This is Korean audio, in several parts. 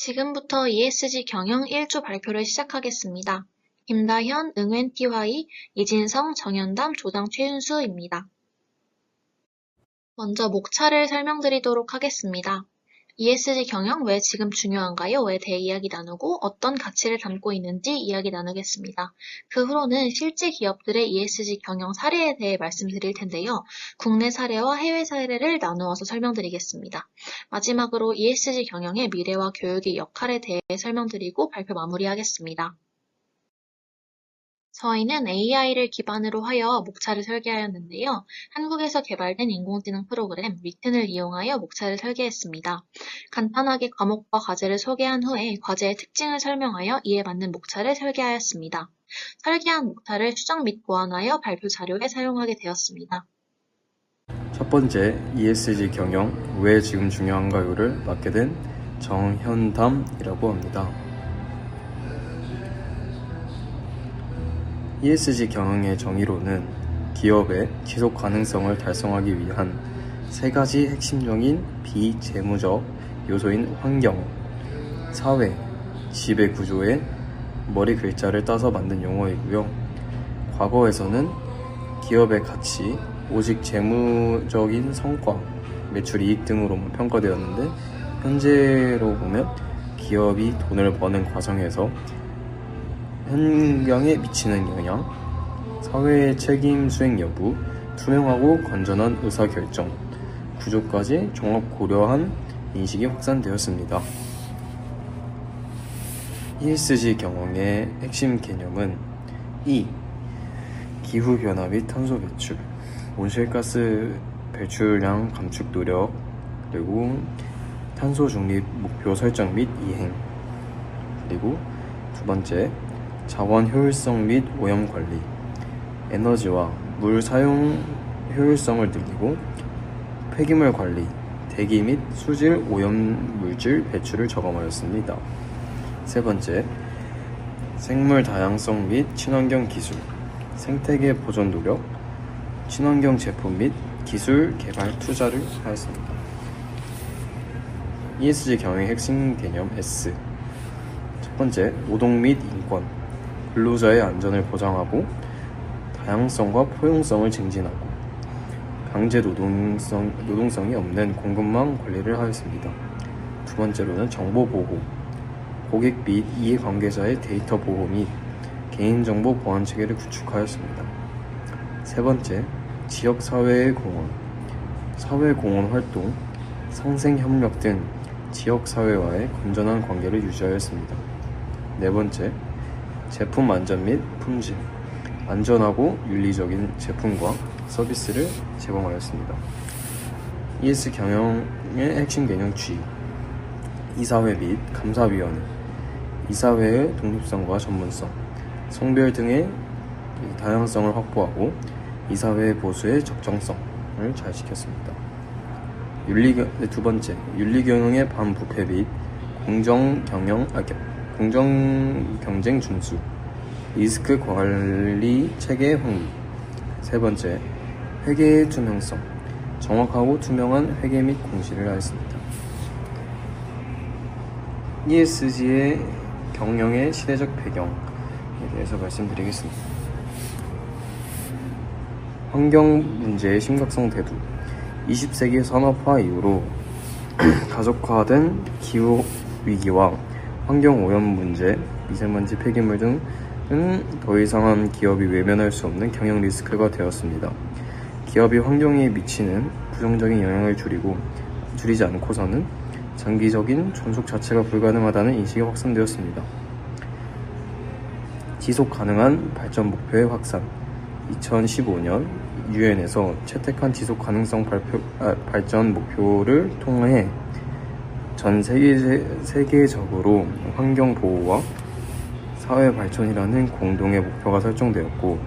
지금부터 ESG 경영 1조 발표를 시작하겠습니다. 김다현, 응웬티화이, 이진성, 정연담, 조당 최윤수입니다. 먼저 목차를 설명드리도록 하겠습니다. ESG 경영 왜 지금 중요한가요?에 대해 이야기 나누고 어떤 가치를 담고 있는지 이야기 나누겠습니다. 그 후로는 실제 기업들의 ESG 경영 사례에 대해 말씀드릴 텐데요. 국내 사례와 해외 사례를 나누어서 설명드리겠습니다. 마지막으로 ESG 경영의 미래와 교육의 역할에 대해 설명드리고 발표 마무리하겠습니다. 저희는 AI를 기반으로 하여 목차를 설계하였는데요. 한국에서 개발된 인공지능 프로그램 위튼을 이용하여 목차를 설계했습니다. 간단하게 과목과 과제를 소개한 후에 과제의 특징을 설명하여 이에 맞는 목차를 설계하였습니다. 설계한 목차를 수정 및 보완하여 발표 자료에 사용하게 되었습니다. 첫 번째, ESG 경영 왜 지금 중요한가요를 맡게 된 정현담이라고 합니다. ESG 경영의 정의로는 기업의 지속 가능성을 달성하기 위한 세 가지 핵심적인 비재무적 요소인 환경, 사회, 지배 구조의 머리 글자를 따서 만든 용어이고요. 과거에서는 기업의 가치, 오직 재무적인 성과, 매출 이익 등으로만 평가되었는데 현재로 보면 기업이 돈을 버는 과정에서 환경에 미치는 영향, 사회의 책임 수행 여부, 투명하고 건전한 의사결정, 구조까지 종합 고려한 인식이 확산되었습니다. ESG 경영의 핵심 개념은 기후변화 및 탄소 배출, 온실가스 배출량 감축 노력, 그리고 탄소 중립 목표 설정 및 이행, 그리고 두 번째, 자원 효율성 및 오염 관리, 에너지와 물 사용 효율성을 늘리고 폐기물 관리, 대기 및 수질 오염 물질 배출을 저감하였습니다. 세 번째, 생물 다양성 및 친환경 기술, 생태계 보존 노력, 친환경 제품 및 기술 개발 투자를 하였습니다. ESG 경영의 핵심 개념 S. 첫 번째, 노동 및 인권, 근로자의 안전을 보장하고 다양성과 포용성을 증진하고 강제 노동성이 없는 공급망 관리를 하였습니다. 두 번째로는 정보 보호, 고객 및 이해관계자의 데이터 보호 및 개인정보 보안 체계를 구축하였습니다. 세 번째, 지역사회의 공헌, 사회공헌 활동, 상생협력 등 지역사회와의 건전한 관계를 유지하였습니다. 네 번째, 제품 안전 및 품질, 안전하고 윤리적인 제품과 서비스를 제공하였습니다. ES 경영의 핵심 개념 G, 이사회 및 감사위원회, 이사회의 독립성과 전문성, 성별 등의 다양성을 확보하고 이사회 보수의 적정성을 잘 지켰습니다. 두 번째, 윤리경영의 반부패 및 공정경쟁 준수, 리스크 관리 체계 확립. 세 번째, 회계의 투명성, 정확하고 투명한 회계 및 공시를 하였습니다. ESG의 경영의 시대적 배경에 대해서 말씀드리겠습니다. 환경 문제의 심각성 대두, 20세기 산업화 이후로 가속화된 기후 위기와 환경 오염 문제, 미세먼지 폐기물 등은 더 이상은 기업이 외면할 수 없는 경영 리스크가 되었습니다. 기업이 환경에 미치는 부정적인 영향을 줄이지 않고서는 장기적인 존속 자체가 불가능하다는 인식이 확산되었습니다. 지속 가능한 발전 목표의 확산, 2015년 유엔에서 채택한 지속 가능성 발전 목표를 통해 전 세계적으로 환경 보호와 사회 발전이라는 공동의 목표가 설정되었고,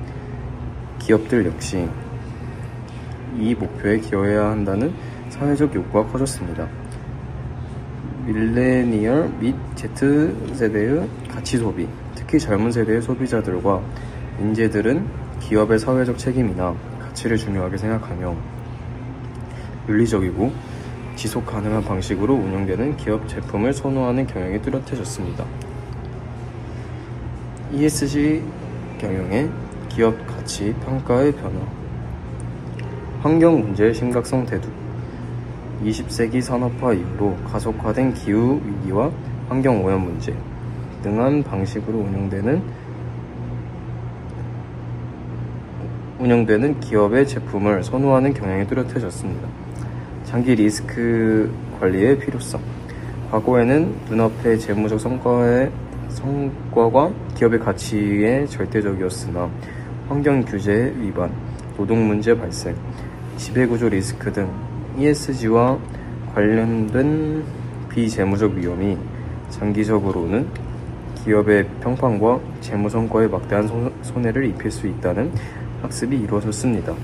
기업들 역시 이 목표에 기여해야 한다는 사회적 요구가 커졌습니다. 밀레니얼 및 Z세대의 가치 소비, 특히 젊은 세대의 소비자들과 인재들은 기업의 사회적 책임이나 가치를 중요하게 생각하며 윤리적이고 지속 가능한 방식으로 운영되는 기업 제품을 선호하는 경향이 뚜렷해졌습니다. ESG 경영의 기업 가치 평가의 변화, 환경 문제의 심각성 대두, 20세기 산업화 이후로 가속화된 기후 위기와 환경 오염 문제 등한 방식으로 운영되는 기업의 제품을 선호하는 경향이 뚜렷해졌습니다. 장기 리스크 관리의 필요성, 과거에는 눈앞의 재무적 성과가 기업의 가치에 절대적이었으나 환경 규제 위반, 노동 문제 발생, 지배구조 리스크 등 ESG와 관련된 비재무적 위험이 장기적으로는 기업의 평판과 재무 성과에 막대한 손해를 입힐 수 있다는 학습이 이루어졌습니다.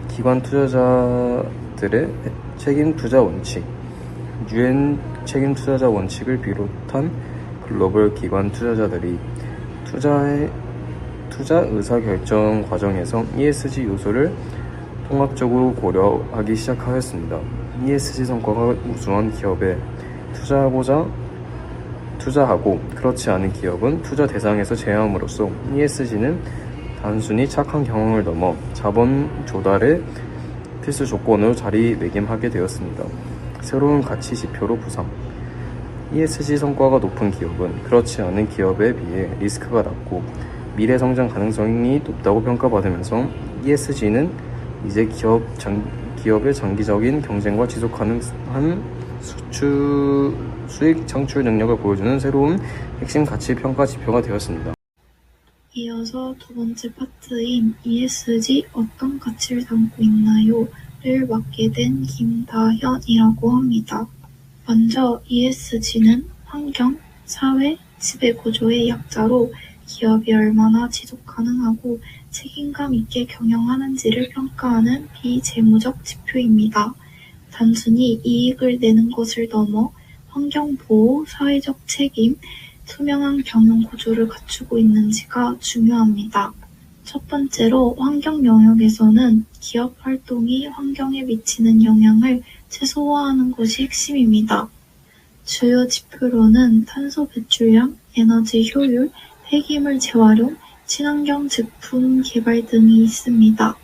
기관 투자자들의 책임 투자 원칙, UN 책임 투자자 원칙을 비롯한 글로벌 기관 투자자들이 투자 의사결정 과정에서 ESG 요소를 통합적으로 고려하기 시작하였습니다. ESG 성과가 우수한 기업에 투자하고 그렇지 않은 기업은 투자 대상에서 제외함으로써 ESG는 단순히 착한 경영을 넘어 자본 조달의 필수 조건으로 자리매김하게 되었습니다. 새로운 가치 지표로 구상, ESG 성과가 높은 기업은 그렇지 않은 기업에 비해 리스크가 낮고 미래 성장 가능성이 높다고 평가받으면서 ESG는 이제 기업의 장기적인 경쟁과 지속 가능한 수익 창출 능력을 보여주는 새로운 핵심 가치 평가 지표가 되었습니다. 이어서 두 번째 파트인 ESG 어떤 가치를 담고 있나요? 를 맡게 된 김다현이라고 합니다. 먼저 ESG는 환경, 사회, 지배구조의 약자로 기업이 얼마나 지속 가능하고 책임감 있게 경영하는지를 평가하는 비재무적 지표입니다. 단순히 이익을 내는 것을 넘어 환경보호, 사회적 책임, 투명한 경영 구조를 갖추고 있는지가 중요합니다. 첫 번째로 환경 영역에서는 기업 활동이 환경에 미치는 영향을 최소화하는 것이 핵심입니다. 주요 지표로는 탄소 배출량, 에너지 효율, 폐기물 재활용, 친환경 제품 개발 등이 있습니다.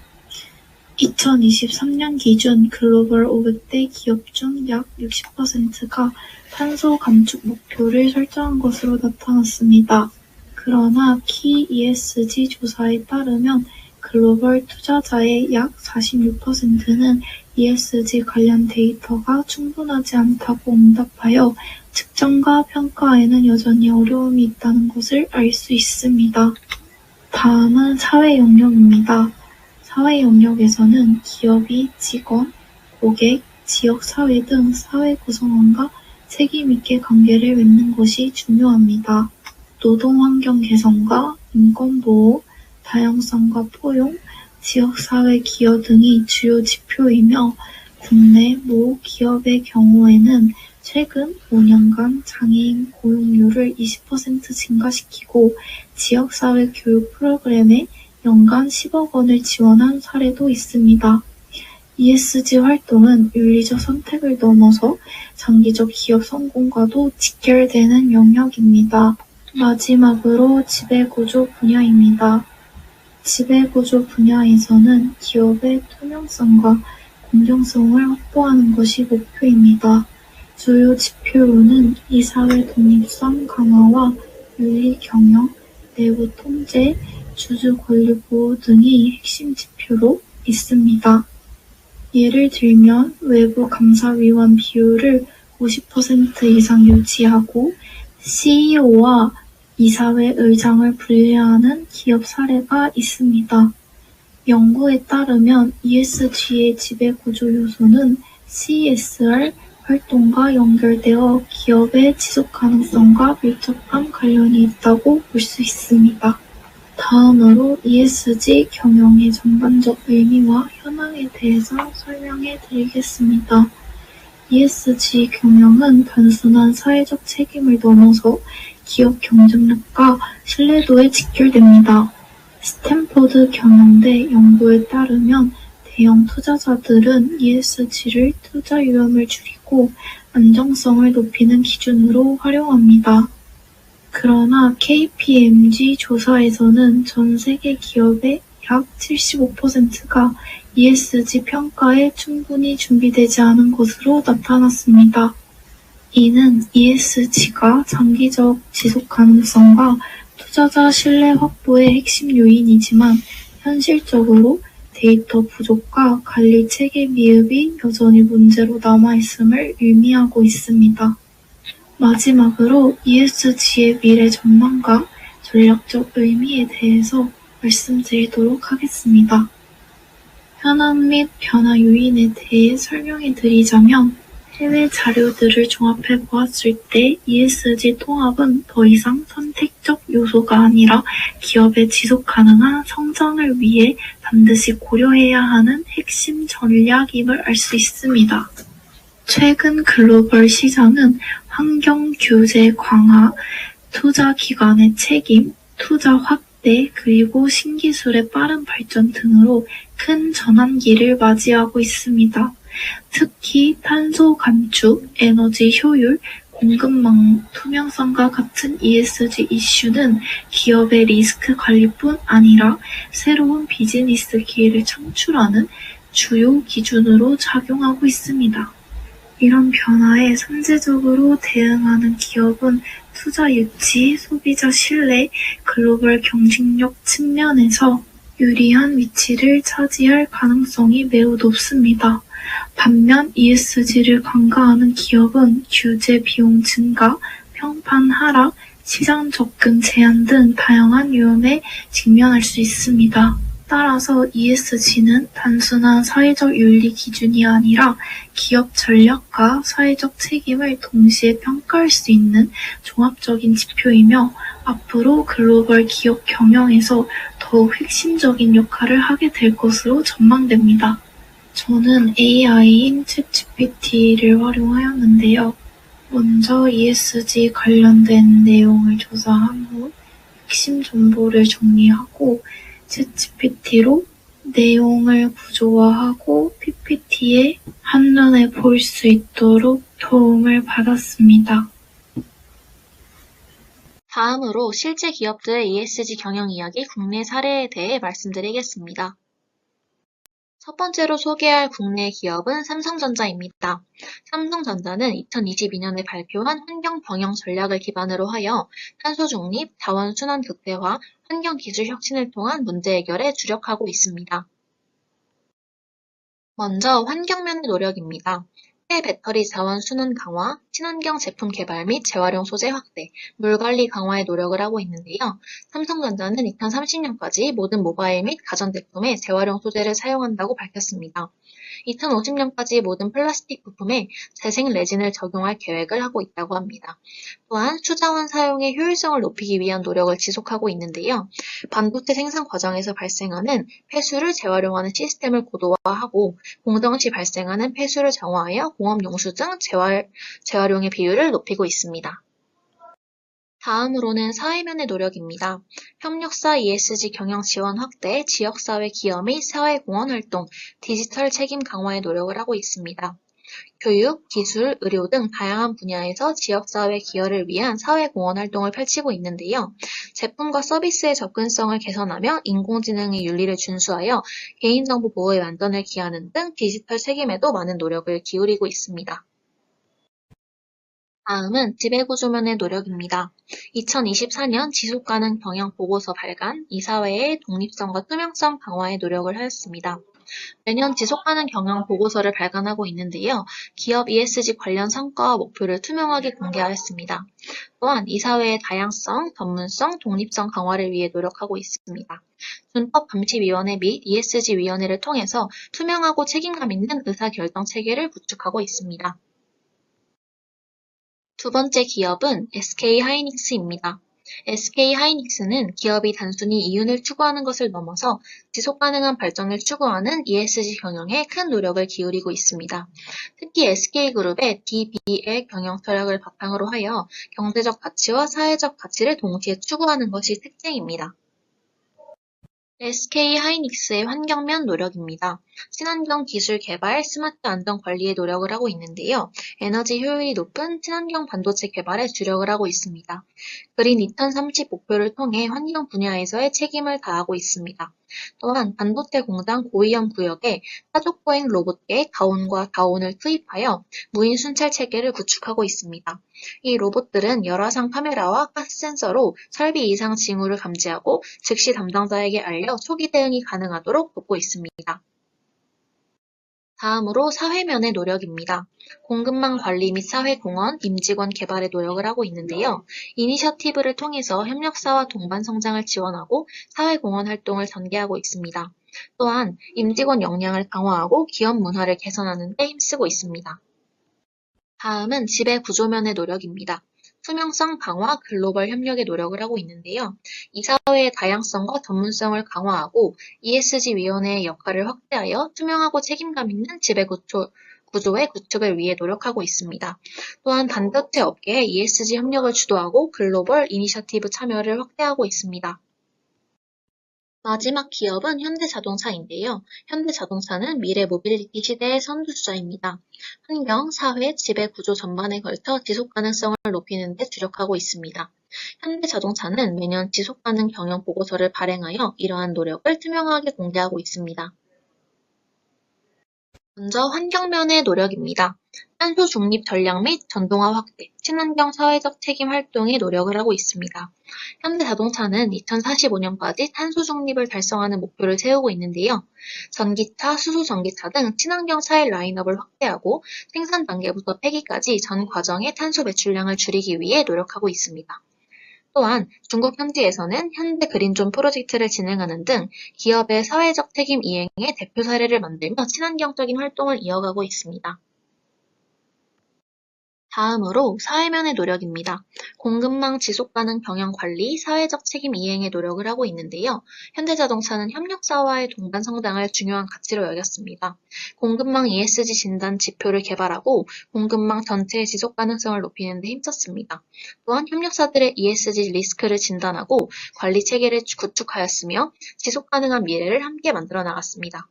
2023년 기준 글로벌 500대 기업 중 약 60%가 탄소 감축 목표를 설정한 것으로 나타났습니다. 그러나 키 ESG 조사에 따르면 글로벌 투자자의 약 46%는 ESG 관련 데이터가 충분하지 않다고 응답하여 측정과 평가에는 여전히 어려움이 있다는 것을 알 수 있습니다. 다음은 사회 영역입니다. 사회 영역에서는 기업이 직원, 고객, 지역사회 등 사회 구성원과 책임있게 관계를 맺는 것이 중요합니다. 노동환경 개선과 인권보호, 다양성과 포용, 지역사회 기여 등이 주요 지표이며 국내 모 기업의 경우에는 최근 5년간 장애인 고용률을 20% 증가시키고 지역사회 교육 프로그램에 연간 10억 원을 지원한 사례도 있습니다. ESG 활동은 윤리적 선택을 넘어서 장기적 기업 성공과도 직결되는 영역입니다. 마지막으로 지배구조 분야입니다. 지배구조 분야에서는 기업의 투명성과 공정성을 확보하는 것이 목표입니다. 주요 지표로는 이사회 독립성 강화와 윤리 경영, 내부 통제, 주주 권리 보호 등이 핵심 지표로 있습니다. 예를 들면 외부 감사위원 비율을 50% 이상 유지하고 CEO와 이사회 의장을 분리하는 기업 사례가 있습니다. 연구에 따르면 ESG의 지배구조 요소는 CSR 활동과 연결되어 기업의 지속 가능성과 밀접한 관련이 있다고 볼 수 있습니다. 다음으로 ESG 경영의 전반적 의미와 현황에 대해서 설명해 드리겠습니다. ESG 경영은 단순한 사회적 책임을 넘어서 기업 경쟁력과 신뢰도에 직결됩니다. 스탠포드 경영대 연구에 따르면 대형 투자자들은 ESG를 투자 위험을 줄이고 안정성을 높이는 기준으로 활용합니다. 그러나 KPMG 조사에서는 전 세계 기업의 약 75%가 ESG 평가에 충분히 준비되지 않은 것으로 나타났습니다. 이는 ESG가 장기적 지속 가능성과 투자자 신뢰 확보의 핵심 요인이지만 현실적으로 데이터 부족과 관리 체계 미흡이 여전히 문제로 남아있음을 의미하고 있습니다. 마지막으로 ESG의 미래 전망과 전략적 의미에 대해서 말씀드리도록 하겠습니다. 현안 및 변화 요인에 대해 설명해 드리자면 해외 자료들을 종합해 보았을 때 ESG 통합은 더 이상 선택적 요소가 아니라 기업의 지속 가능한 성장을 위해 반드시 고려해야 하는 핵심 전략임을 알 수 있습니다. 최근 글로벌 시장은 환경 규제 강화, 투자 기관의 책임, 투자 확대, 그리고 신기술의 빠른 발전 등으로 큰 전환기를 맞이하고 있습니다. 특히 탄소 감축, 에너지 효율, 공급망 투명성과 같은 ESG 이슈는 기업의 리스크 관리뿐 아니라 새로운 비즈니스 기회를 창출하는 주요 기준으로 작용하고 있습니다. 이런 변화에 선제적으로 대응하는 기업은 투자 유치, 소비자 신뢰, 글로벌 경쟁력 측면에서 유리한 위치를 차지할 가능성이 매우 높습니다. 반면 ESG를 강화하는 기업은 규제 비용 증가, 평판 하락, 시장 접근 제한 등 다양한 위험에 직면할 수 있습니다. 따라서 ESG는 단순한 사회적 윤리 기준이 아니라 기업 전략과 사회적 책임을 동시에 평가할 수 있는 종합적인 지표이며 앞으로 글로벌 기업 경영에서 더욱 핵심적인 역할을 하게 될 것으로 전망됩니다. 저는 AI인 챗GPT를 활용하였는데요. 먼저 ESG 관련된 내용을 조사한 후 핵심 정보를 정리하고 챗GPT로 내용을 구조화하고 PPT에 한눈에 볼 수 있도록 도움을 받았습니다. 다음으로 실제 기업들의 ESG 경영 이야기 국내 사례에 대해 말씀드리겠습니다. 첫 번째로 소개할 국내 기업은 삼성전자입니다. 삼성전자는 2022년에 발표한 환경 병영 전략을 기반으로 하여 탄소 중립, 자원 순환 극대화, 환경 기술 혁신을 통한 문제 해결에 주력하고 있습니다. 먼저 환경면의 노력입니다. 폐배터리 자원 순환 강화, 친환경 제품 개발 및 재활용 소재 확대, 물 관리 강화에 노력을 하고 있는데요. 삼성전자는 2030년까지 모든 모바일 및 가전제품에 재활용 소재를 사용한다고 밝혔습니다. 2050년까지 모든 플라스틱 부품에 재생 레진을 적용할 계획을 하고 있다고 합니다. 또한 수자원 사용의 효율성을 높이기 위한 노력을 지속하고 있는데요. 반도체 생산 과정에서 발생하는 폐수를 재활용하는 시스템을 고도화하고 공정 시 발생하는 폐수를 정화하여 공업 용수 등 재활용의 비율을 높이고 있습니다. 다음으로는 사회면의 노력입니다. 협력사 ESG 경영 지원 확대, 지역사회 기여 및 사회공헌 활동, 디지털 책임 강화에 노력을 하고 있습니다. 교육, 기술, 의료 등 다양한 분야에서 지역사회 기여를 위한 사회공헌 활동을 펼치고 있는데요. 제품과 서비스의 접근성을 개선하며 인공지능의 윤리를 준수하여 개인정보 보호의 완전을 기하는 등 디지털 책임에도 많은 노력을 기울이고 있습니다. 다음은 지배구조면의 노력입니다. 2024년 지속가능 경영 보고서 발간, 이사회의 독립성과 투명성 강화에 노력을 하였습니다. 매년 지속가능 경영 보고서를 발간하고 있는데요. 기업 ESG 관련 성과와 목표를 투명하게 공개하였습니다. 또한 이사회의 다양성, 전문성, 독립성 강화를 위해 노력하고 있습니다. 준법감시위원회 및 ESG위원회를 통해서 투명하고 책임감 있는 의사결정 체계를 구축하고 있습니다. 두 번째 기업은 SK하이닉스입니다. SK하이닉스는 기업이 단순히 이윤을 추구하는 것을 넘어서 지속가능한 발전을 추구하는 ESG 경영에 큰 노력을 기울이고 있습니다. 특히 SK그룹의 DB의 경영 철학을 바탕으로 하여 경제적 가치와 사회적 가치를 동시에 추구하는 것이 특징입니다. SK하이닉스의 환경면 노력입니다. 친환경 기술 개발, 스마트 안전 관리에 노력을 하고 있는데요. 에너지 효율이 높은 친환경 반도체 개발에 주력을 하고 있습니다. 그린 2030 목표를 통해 환경 분야에서의 책임을 다하고 있습니다. 또한 반도체 공장 고위험 구역에 사족보행 로봇계 가온과 다온을 투입하여 무인 순찰 체계를 구축하고 있습니다. 이 로봇들은 열화상 카메라와 가스 센서로 설비 이상 징후를 감지하고 즉시 담당자에게 알려 초기 대응이 가능하도록 돕고 있습니다. 다음으로 사회면의 노력입니다. 공급망 관리 및 사회공헌, 임직원 개발에 노력을 하고 있는데요. 이니셔티브를 통해서 협력사와 동반 성장을 지원하고 사회공헌 활동을 전개하고 있습니다. 또한 임직원 역량을 강화하고 기업 문화를 개선하는 데 힘쓰고 있습니다. 다음은 지배 구조면의 노력입니다. 투명성 강화, 글로벌 협력에 노력을 하고 있는데요. 이사회의 다양성과 전문성을 강화하고 ESG-위원회의 역할을 확대하여 투명하고 책임감 있는 지배 구조의 구축을 위해 노력하고 있습니다. 또한 반도체 업계의 ESG 협력을 주도하고 글로벌 이니셔티브 참여를 확대하고 있습니다. 마지막 기업은 현대자동차인데요. 현대자동차는 미래 모빌리티 시대의 선두주자입니다. 환경, 사회, 지배 구조 전반에 걸쳐 지속 가능성을 높이는 데 주력하고 있습니다. 현대자동차는 매년 지속 가능 경영 보고서를 발행하여 이러한 노력을 투명하게 공개하고 있습니다. 먼저 환경면의 노력입니다. 탄소 중립 전략 및 전동화 확대, 친환경 사회적 책임 활동에 노력을 하고 있습니다. 현대자동차는 2045년까지 탄소 중립을 달성하는 목표를 세우고 있는데요. 전기차, 수소전기차 등 친환경 차의 라인업을 확대하고 생산 단계부터 폐기까지 전 과정의 탄소 배출량을 줄이기 위해 노력하고 있습니다. 또한 중국 현지에서는 현대 그린존 프로젝트를 진행하는 등 기업의 사회적 책임 이행의 대표 사례를 만들며 친환경적인 활동을 이어가고 있습니다. 다음으로 사회면의 노력입니다. 공급망 지속가능 경영 관리, 사회적 책임 이행에 노력을 하고 있는데요. 현대자동차는 협력사와의 동반 성장을 중요한 가치로 여겼습니다. 공급망 ESG 진단 지표를 개발하고 공급망 전체의 지속 가능성을 높이는 데 힘썼습니다. 또한 협력사들의 ESG 리스크를 진단하고 관리 체계를 구축하였으며 지속 가능한 미래를 함께 만들어 나갔습니다.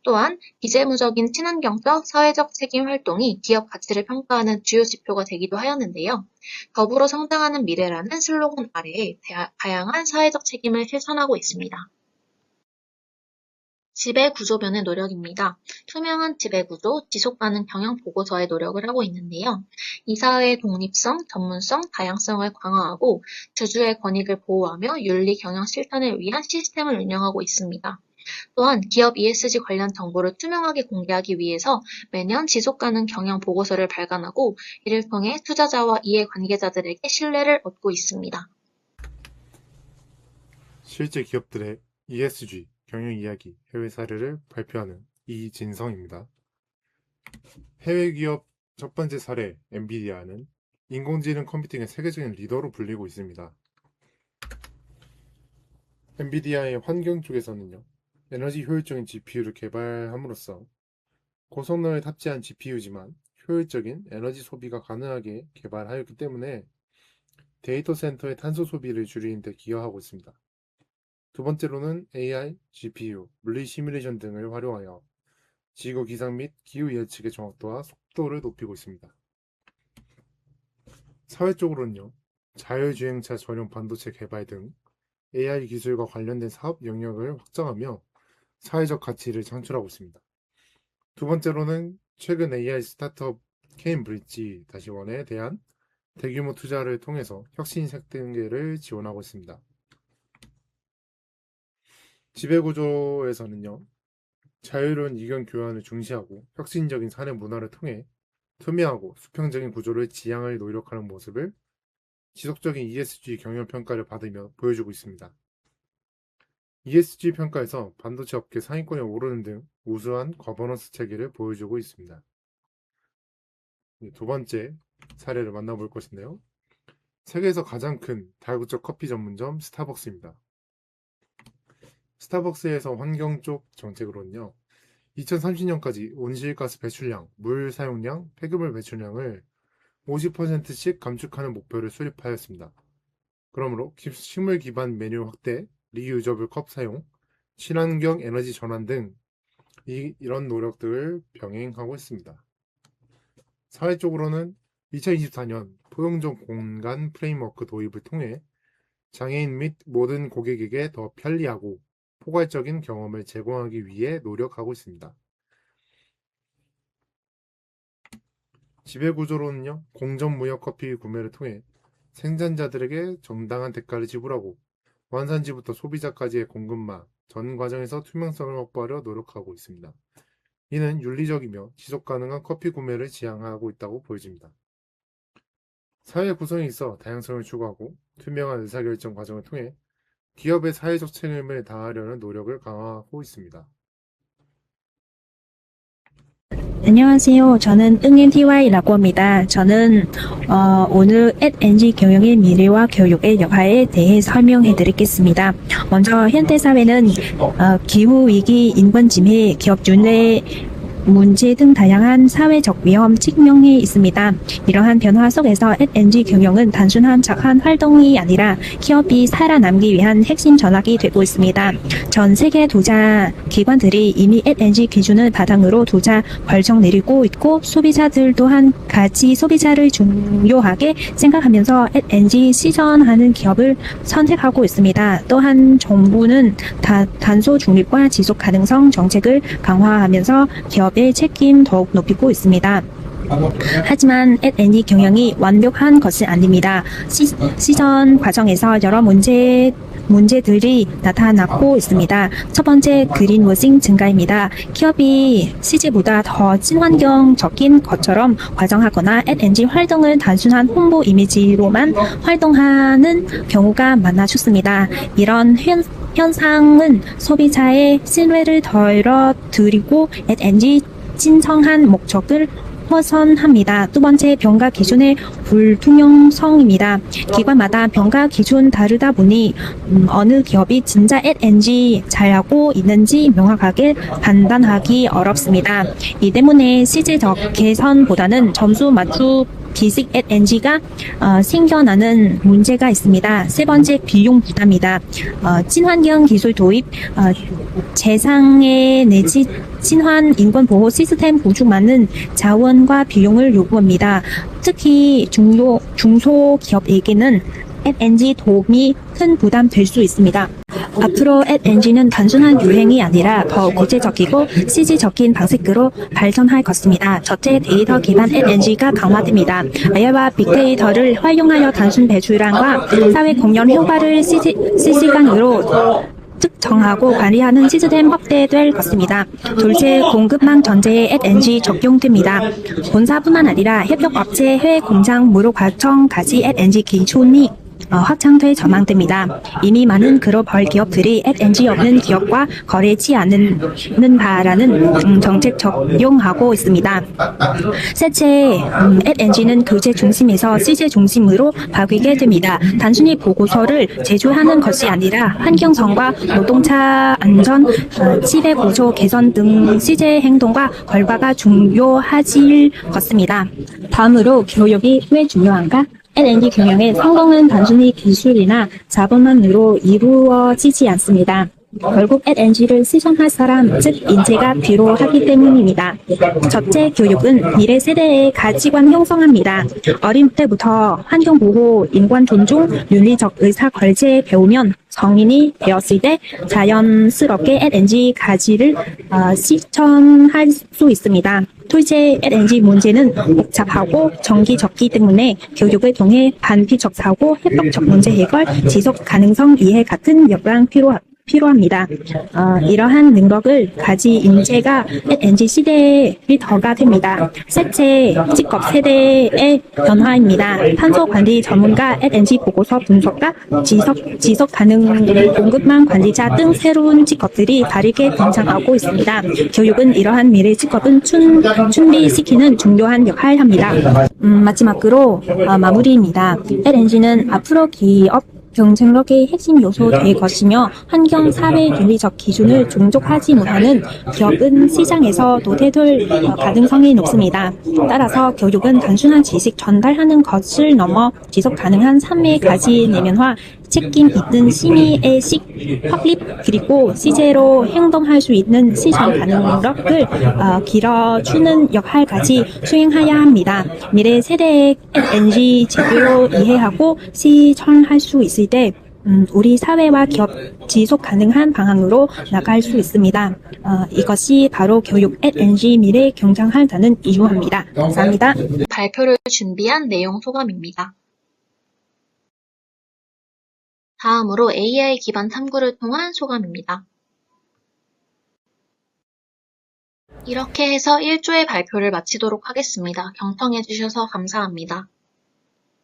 또한 비재무적인 친환경적 사회적 책임 활동이 기업 가치를 평가하는 주요 지표가 되기도 하였는데요. 더불어 성장하는 미래라는 슬로건 아래에 다양한 사회적 책임을 실천하고 있습니다. 지배구조변의 노력입니다. 투명한 지배구조, 지속가능 경영 보고서에 노력을 하고 있는데요. 이사회의 독립성, 전문성, 다양성을 강화하고 주주의 권익을 보호하며 윤리 경영 실천을 위한 시스템을 운영하고 있습니다. 또한 기업 ESG 관련 정보를 투명하게 공개하기 위해서 매년 지속가능 경영 보고서를 발간하고 이를 통해 투자자와 이해관계자들에게 신뢰를 얻고 있습니다. 실제 기업들의 ESG 경영 이야기 해외 사례를 발표하는 이진성입니다. 해외 기업 첫 번째 사례 엔비디아는 인공지능 컴퓨팅의 세계적인 리더로 불리고 있습니다. 엔비디아의 환경 쪽에서는요, 에너지 효율적인 GPU를 개발함으로써 고성능을 탑재한 GPU지만 효율적인 에너지 소비가 가능하게 개발하였기 때문에 데이터 센터의 탄소 소비를 줄이는 데 기여하고 있습니다. 두 번째로는 AI, GPU, 물리 시뮬레이션 등을 활용하여 지구 기상 및 기후 예측의 정확도와 속도를 높이고 있습니다. 사회적으로는요, 자율주행차 전용 반도체 개발 등 AI 기술과 관련된 사업 영역을 확장하며 사회적 가치를 창출하고 있습니다. 두 번째로는 최근 AI 스타트업 케임브리지-1에 대한 대규모 투자를 통해서 혁신 생태계를 지원하고 있습니다. 지배구조에서는요, 자유로운 의견 교환을 중시하고 혁신적인 사내 문화를 통해 투명하고 수평적인 구조를 지향을 노력하는 모습을 지속적인 ESG 경영 평가를 받으며 보여주고 있습니다. ESG 평가에서 반도체 업계 상위권에 오르는 등 우수한 거버넌스 체계를 보여주고 있습니다. 두 번째 사례를 만나볼 것인데요. 세계에서 가장 큰 다국적 커피 전문점 스타벅스입니다. 스타벅스에서 환경 쪽 정책으로는요, 2030년까지 온실가스 배출량, 물 사용량, 폐기물 배출량을 50%씩 감축하는 목표를 수립하였습니다. 그러므로 식물 기반 메뉴 확대, 리유저블 컵 사용, 친환경 에너지 전환 등 이런 노력들을 병행하고 있습니다. 사회적으로는 2024년 포용적 공간 프레임워크 도입을 통해 장애인 및 모든 고객에게 더 편리하고 포괄적인 경험을 제공하기 위해 노력하고 있습니다. 지배구조로는요, 공정무역커피 구매를 통해 생산자들에게 정당한 대가를 지불하고 원산지부터 소비자까지의 공급망 전 과정에서 투명성을 확보하려 노력하고 있습니다. 이는 윤리적이며 지속가능한 커피 구매를 지향하고 있다고 보여집니다. 사회 구성에 있어 다양성을 추구하고 투명한 의사결정 과정을 통해 기업의 사회적 책임을 다하려는 노력을 강화하고 있습니다. 안녕하세요. 저는 응NTY라고 합니다. 저는 오늘 NG 경영의 미래와 교육의 역할에 대해 설명해 드리겠습니다. 먼저 현대사회는 기후위기, 인권침해, 기업윤회 문제 등 다양한 사회적 위험 직면해 있습니다. 이러한 변화 속에서 NG 경영은 단순한 착한 활동이 아니라 기업이 살아남기 위한 핵심 전략이 되고 있습니다. 전 세계 투자 기관들이 이미 NG 기준을 바탕으로 투자 결정 내리고 있고 소비자들 또한 가치 소비자를 중요하게 생각하면서 NG 실천하는 기업을 선택하고 있습니다. 또한 정부는 탄소 중립과 지속 가능성 정책을 강화하면서 기업의 책임 더욱 높이고 있습니다. 하지만 NG 경영이 완벽한 것은 아닙니다. 시전 과정에서 여러 문제들이 나타나고 있습니다. 첫 번째, 그린워싱 증가입니다. 기업이 CG보다 더 친환경적인 것처럼 과장하거나 NG 활동을 단순한 홍보 이미지로만 활동하는 경우가 많아졌습니다. 이런 현상은 소비자의 신뢰를 덜어드리고 NG 신청한 목적을 허선합니다. 두 번째, 평가 기준의 불투명성입니다. 기관마다 평가 기준 다르다 보니 어느 기업이 진짜 NG 잘하고 있는지 명확하게 판단하기 어렵습니다. 이 때문에 실제적 개선보다는 점수 맞추 기식 NG가 생겨나는 문제가 있습니다. 세 번째, 비용 부담이다. 친환경 기술 도입, 재상해 내지 친환 인권 보호 시스템 구축 많은 자원과 비용을 요구합니다. 특히 중소기업에게는 NG 도움이 큰 부담 될 수 있습니다. 앞으로 NG는 단순한 유행이 아니라 더 구체적이고 실질적인 방식으로 발전할 것입니다. 저체 데이터 기반 NG가 강화됩니다. AI와 빅데이터를 활용하여 단순 배출량과 사회 공연 효과를 실시간으로 측정하고 관리하는 시스템 확대될 것입니다. 둘째, 공급망 전제에 NG 적용됩니다. 본사뿐만 아니라 협력업체, 해외 공장, 무료 과정까지 NG 기준이 확장될 전망됩니다. 이미 많은 글로벌 기업들이 NG 없는 기업과 거래치 않는다라는 정책 적용하고 있습니다. 셋째, NG는 규제 중심에서 실제 중심으로 바뀌게 됩니다. 단순히 보고서를 제출하는 것이 아니라 환경성과 노동자 안전, 지배 구조 개선 등 실제 행동과 결과가 중요하질 것입니다. 다음으로 교육이 왜 중요한가? NG 경영의 성공은 단순히 기술이나 자본만으로 이루어지지 않습니다. 결국 NG를 실천할 사람, 즉 인재가 필요하기 때문입니다. 첫째, 교육은 미래 세대의 가치관 형성합니다. 어린 때부터 환경보호, 인권 존중, 윤리적 의사결제 배우면 성인이 되었을 때 자연스럽게 NG 가치를 실천할 수 있습니다. 둘째, NG 문제는 복잡하고 정기적이기 때문에 교육을 통해 반피적 사고, 협력적 문제 해결, 지속 가능성 이해 같은 역량 필요합니다. 이러한 능력을 가진 인재가 NG 시대의 리더가 됩니다. 셋째, 직업 세대의 변화입니다. 탄소 관리 전문가, NG 보고서 분석가, 지속 가능 공급망 관리자 등 새로운 직업들이 다르게 등장하고 있습니다. 교육은 이러한 미래 직업은 준비시키는 중요한 역할을 합니다. 마지막으로 마무리입니다. NG는 앞으로 기업 경쟁력의 핵심 요소 될 것이며 환경, 사회, 윤리적 기준을 충족하지 못하는 기업은 시장에서 도태될 가능성이 높습니다. 따라서 교육은 단순한 지식 전달하는 것을 넘어 지속 가능한 삶의 가치 내면화, 책임 있는 심의의식 확립 그리고 시제로 행동할 수 있는 시정 가능력을 길러주는 역할까지 수행해야 합니다. 미래 세대의 NG 제대로 이해하고 실천할 수 있을 때 우리 사회와 기업 지속 가능한 방향으로 나갈 수 있습니다. 이것이 바로 교육 NG 미래 경쟁한다는 이유입니다. 감사합니다. 발표를 준비한 내용 소감입니다. 다음으로 AI 기반 탐구를 통한 소감입니다. 이렇게 해서 1조의 발표를 마치도록 하겠습니다. 경청해 주셔서 감사합니다.